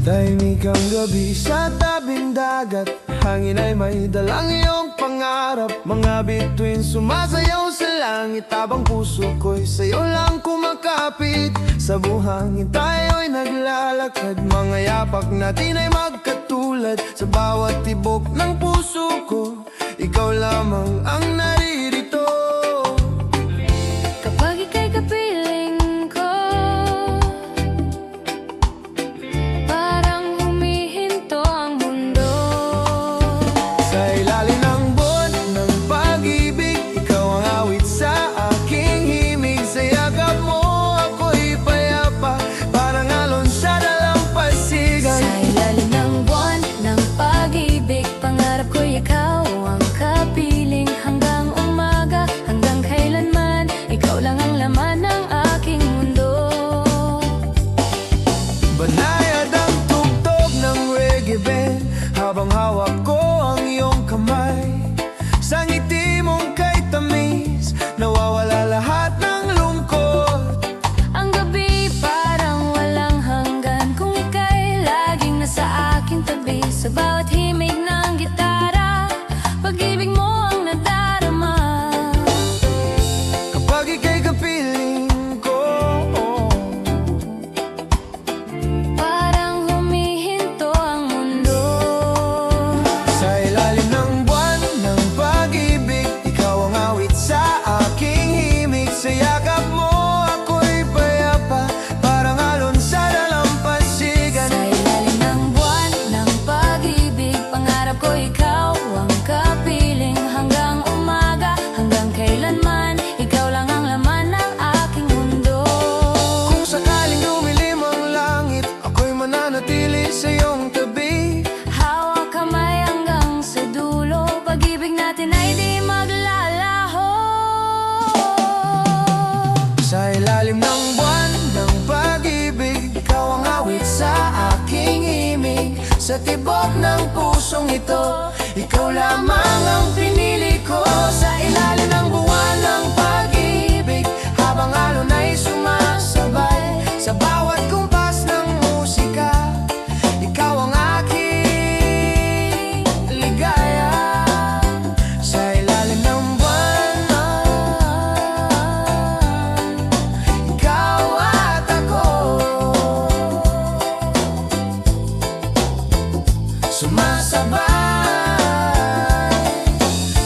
Tahimik ang gabi sa tabing dagat, hangin ay may dalang iyong pangarap. Mga bituin sumasayaw sa langit, habang puso ko'y sa'yo lang kumakapit. Sa buhangin tayo'y naglalakad, mga yapak natin ay magkatulad. Sa bawat tibok ng puso ko, ikaw lamang ang naririto. Kapag ika'y kapiling ko, parang humihinto ang mundo. Sa ilalim ng buwan ng pag-ibig, ikaw ang awit sa aking himig. Sa yakap mo ako'y payapa, parang alon sa dalampasigan. Sa ilalim ng buwan ng pag-ibig, pangarap ko'y ikaw ang kapiling. Hanggang umaga, hanggang kailanman, ikaw lang ang laman ng aking mundo. Banayad ang tugtog ng reggae band, habang hawak ko ang iyong kamay. Sa ngiti mong kay tamis, nawawala lahat ng lungkot. Ang gabi parang walang hanggan, kung ika'y laging nasa aking tabi. Sa bawat himig ng gitara, pag-ibig mo ang nadarama. Kapag ika'y kapiling ko, Parang humihinto ang mundo. sa ilalim ng buwan ng pag-ibig, ikaw ang awit sa aking himig. Sa yakap mo ako'y payapa, parang alon sa dalampasigan. Sa ilalim ng buwan ng pag-ibig, pangarap ko ikaw ang kapiling. Hanggang umaga, hanggang kailanman, ikaw lang ang laman ng aking mundo. Kung sakaling lumilim ang langit, ako'y mananatili sa iyong tabi. Hawak kamay hanggang sa dulo, pag-ibig natin ay di maglalaho. Sa ilalim ng buwan ng pag-ibig, ikaw ang awit sa aking himig. Sa tibok ng pusong ito, ikaw lamang ang pinili ko. Sa ilalim ng buwan ng pag-ibig, habang alon ay sumasabay. Sa bawat kumpas ng musika, ikaw ang aking ligaya. Sa ilalim ng buwan, ikaw at ako, sumasabay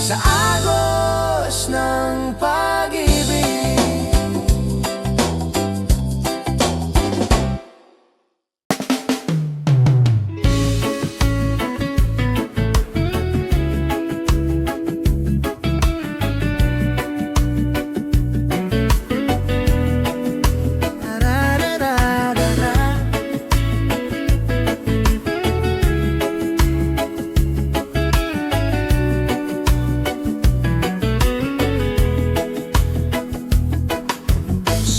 sa agos ng pag-ibig.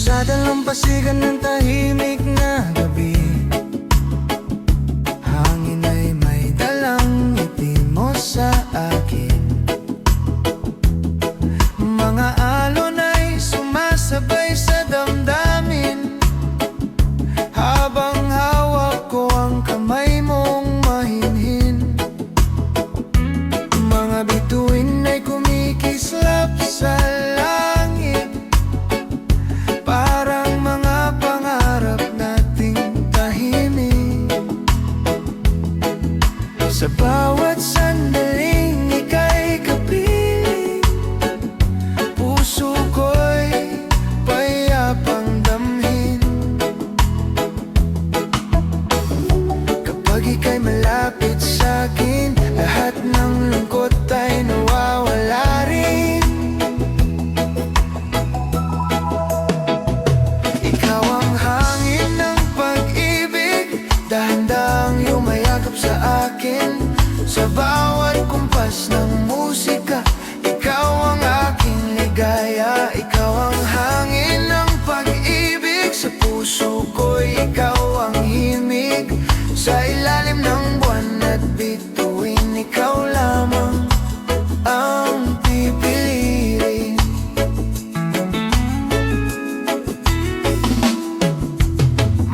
Sa dalampasigan ng tahimik na gabi, hangin ay may dalang ngiti mo sa akin. Mga alon ay sumasabay sa damdamin, habang hawak ko ang kamay mong mahinhin. Mga bituin ay kumikislap sa langit, parang mga pangarap nating tahimik. Sa bawat sandaling ika'y kapiling, puso ko'y payapang damhin. Kapag ika'y malapit sa'kin, lahat ng lungkot ay nawawala rin. Ikaw ang hangin ng pag-ibig, dahan-dahang yumayakap sa akin. Sa bawat kumpas ng musika, ikaw ang aking ligaya. Ikaw ang hangin ng pag-ibig, sa puso ko'y ikaw ang himig. Sa ilalim ng buwan at bituin, ikaw lamang ang pipiliin.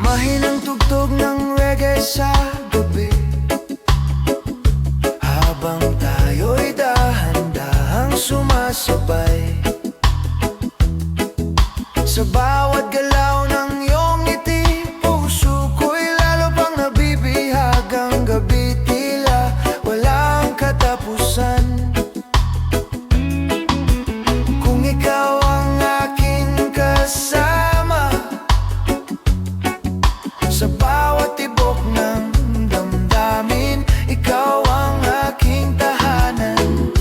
Mahinang tugtog ng reggae sa gabi, habang tayo'y dahan-dahang sumasabay sa bawat galaw ng iyong ngiti. Puso ko'y lalo pang nabibihag, ang gabi tila walang katapusan. Kung ikaw ang aking kasama sa bawat tibok ng damdamin, ikaw ang aking tahanan.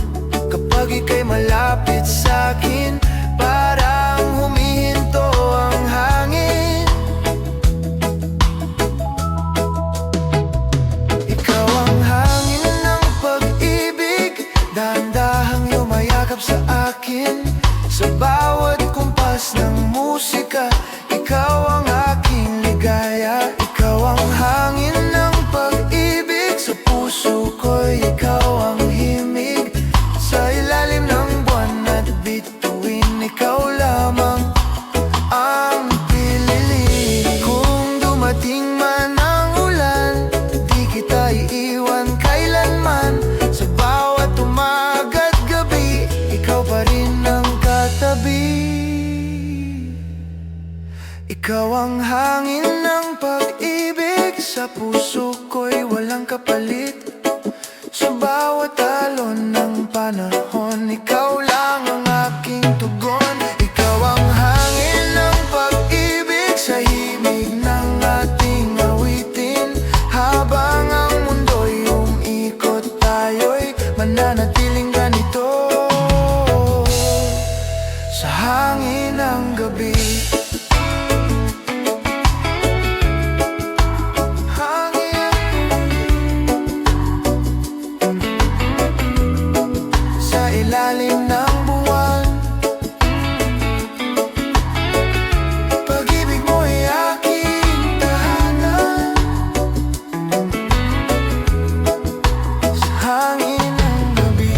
Kapag ika'y malapit sa'kin, parang humihinto ang hangin. Ikaw ang hangin ng pag-ibig, dahan-dahang yumayakap sa akin. Sa bawat kumpas ng musika, ikaw ang aking ligaya. Ikaw ang hangin ng pag-ibig, sa puso ko'y ikaw ang himig. Sa ilalim ng buwan at bituin, ikaw lamang ang piliin. Kung dumating man ang ulan, di kita iiwan kailanman. Sa bawat umaga't gabi, ikaw pa rin ang katabi. Ikaw ang hangin ng pag-ibig, sa puso ko'y walang kapalit. Sa bawat alon ng panahon, ikaw lang ang aking tugon. Ikaw ang hangin ng pag-ibig, sa himig ng ating awitin. Habang ang mundo'y umikot, tayo'y mananatiling ganito sa hangin ng gabi. Ilalim ng buwan, pag-ibig mo'y aking tahanan. Sa hangin ng gabi.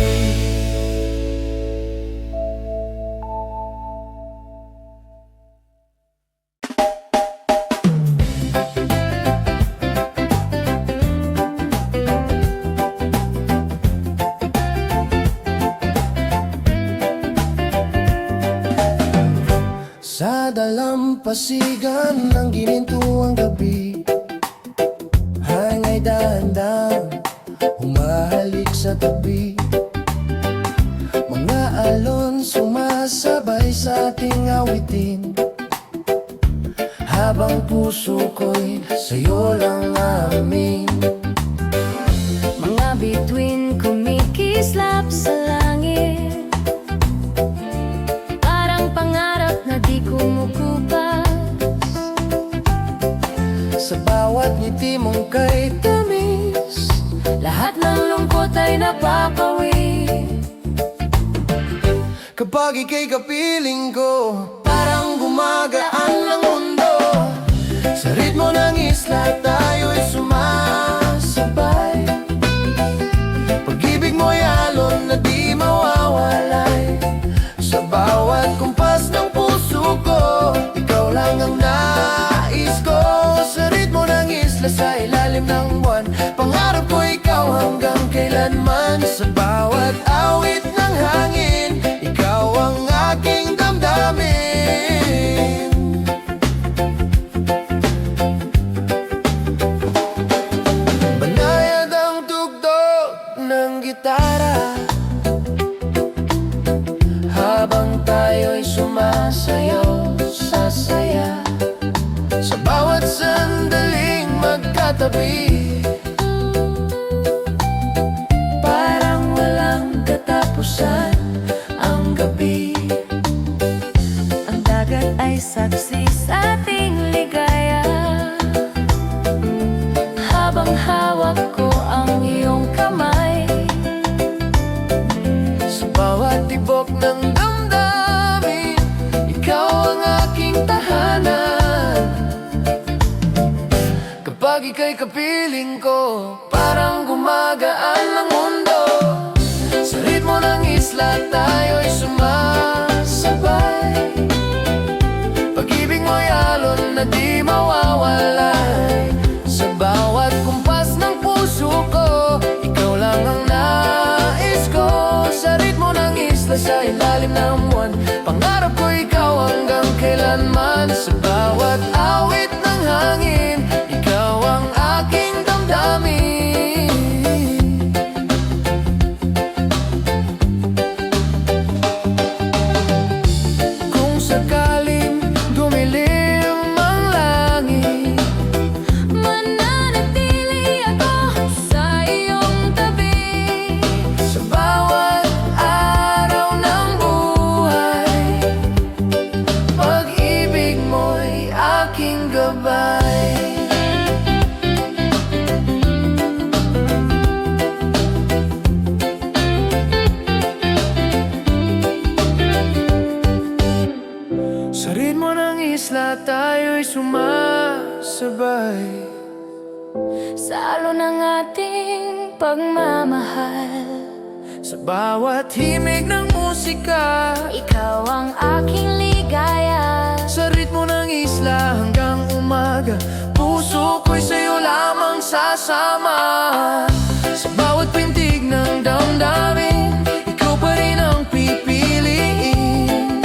Sa dalampasigan ng ginintuang gabi, hangay dahan-dahan humahalik sa tabi. Mga alon sumasabay sa ating awitin, habang puso ko'y sa'yo lang amin. Mga bituin kumikislap sa langit, parang pangarap na di kumukupas. Sa bawat ngiti mong kay tamis, Lahat ng lungkot ay napapawi. kapag ika'y kapiling ko, parang gumagaan ang mundo. Sa ritmo ng isla tayo'y sumasabay. Pag-ibig mo'y alon na di mawawalay. Sa bawat kumpas ng puso ko, ikaw lang ang nais ko. Sa ritmo ng isla sa ilalim ng buwan, pangarap ko ikaw hanggang kailanman. Sa bawat awit ng hangin, ikaw ang aking damdamin. Banayad ang tugtog ng gitara, habang tayo'y sumasayaw sa saya. Sa bawat sandaling magkatabi, Parang walang katapusan ang gabi. Ang dagat ay saksi sa ating ligaya, habang hawak ko ang iyong kamay. sa bawat tibok ng damdamin, ikaw ang aking tahanan. Kapag ika'y kapiling ko, parang gumagaan ang mundo. Sa ritmo ng isla tayo'y sumasabay. Pag-ibig mo'y alon na di mawawalay. Salo ng ating pagmamahal. Sa bawat himig ng musika, Ikaw ang aking ligaya. sa ritmo ng isla hanggang umaga, puso ko'y sa'yo lamang sasama. Sa bawat pintig ng damdamin, ikaw pa rin ang pipiliin.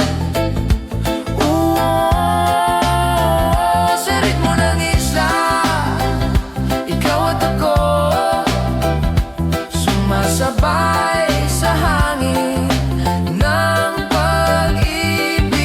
Sa ritmo ng isla, ikaw at ako, sumasabay sa hangin ng pag-ibig.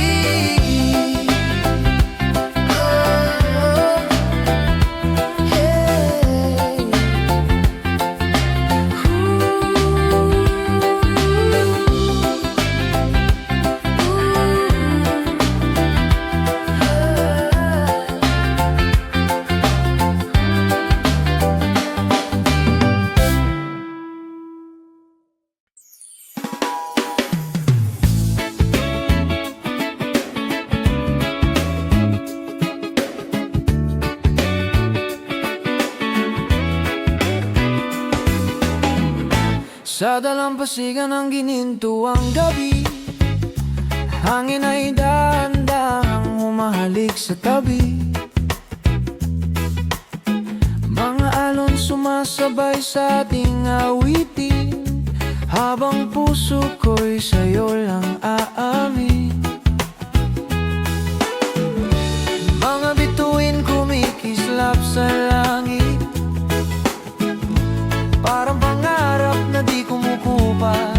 Sa dalampasigan ng ginintuang gabi, hangin ay dahan-dahang humahalik sa tabi. Mga alon sumasabay sa ating awitin, habang puso ko'y sa'yo lang aamin. Mga bituin kumikislap sa langit, parang pangarap na di kumukupas.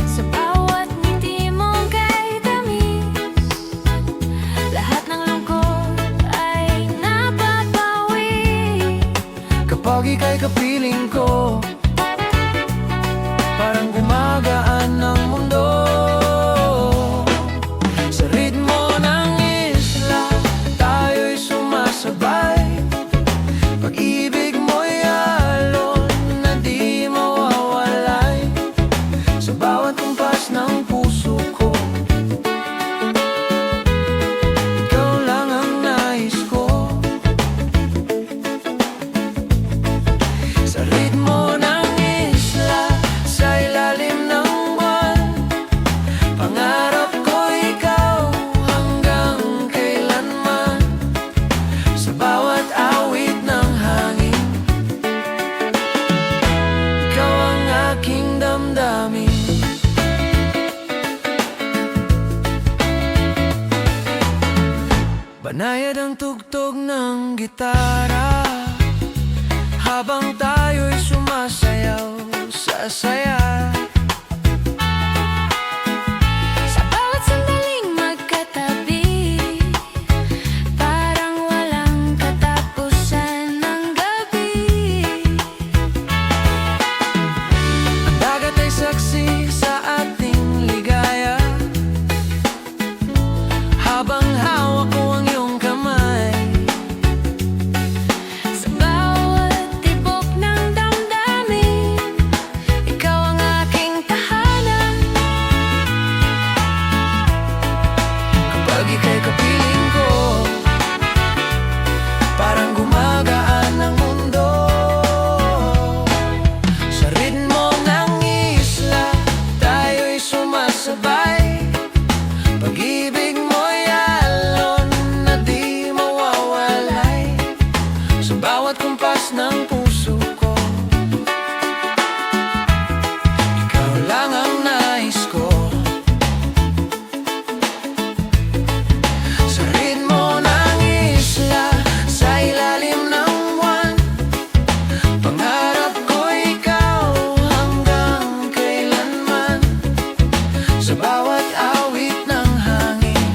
Sa bawat ngiti mong kay tamis, lahat ng lungkot ay napapawi. Kapag ika'y kapiling ko, parang gumagaan ang mundo. Sa ritmo ng isla, tayo'y sumasabay. Pag-ibig mo'y alon na di mawawalay sa bawat kumpas ng puso ko. Ikaw lang ang nais ko. Sa ritmo ng isla, sa ilalim ng buwan, pangarap ko ikaw hanggang kailanman. Sa bawat awit ng hangin, ikaw ang aking damdamin. Banayad ang tugtog ng gitara, habang tayo'y sumasayaw sa saya. Sa bawat sandaling magkatabi, parang walang katapusan ng gabi. Ang dagat ay saksi sa ating ligaya, habang hawak ko ang iyong kamay. Sa bawat tibok ng damdamin, ikaw ang aking tahanan. Kapag ika'y kapiling ko, parang gumagaan ang mundo. Sa ritmo ng isla, tayo'y sumasabay. Pag-ibig mo'y alon na di mawawalay sa bawat kumpas ng puso ko. Ikaw lang ang nais ko. Sa ritmo ng isla, sa ilalim ng buwan, pangarap ko ikaw hanggang kailanman. Sa bawat awit ng hangin,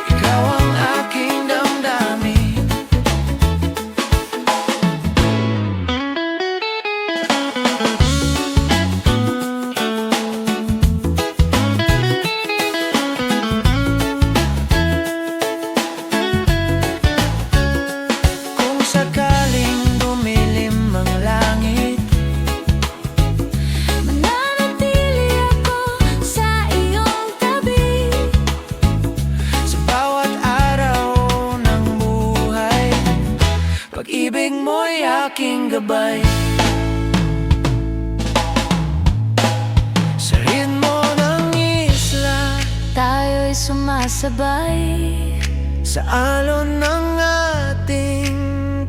ikaw ang aking damdamin. mo'y aking gabay. Sa ritmo ng isla, Tayo'y sumasabay sa alon ng ating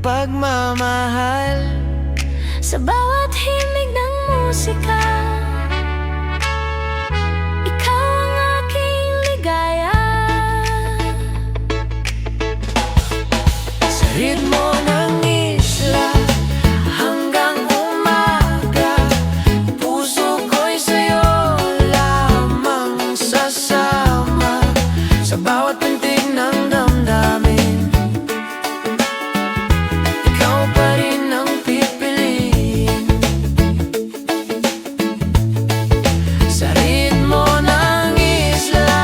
pagmamahal. sa bawat himig ng musika. Ikaw ang aking ligaya. Sa ritmo ng isla, hanggang umaga, puso ko'y sa'yo lamang sasama. Sa bawat pintig ng damdamin, ikaw pa rin ang pipiliin. Sa ritmo ng isla,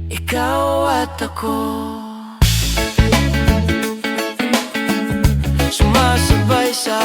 ikaw at ako, sumasabay sa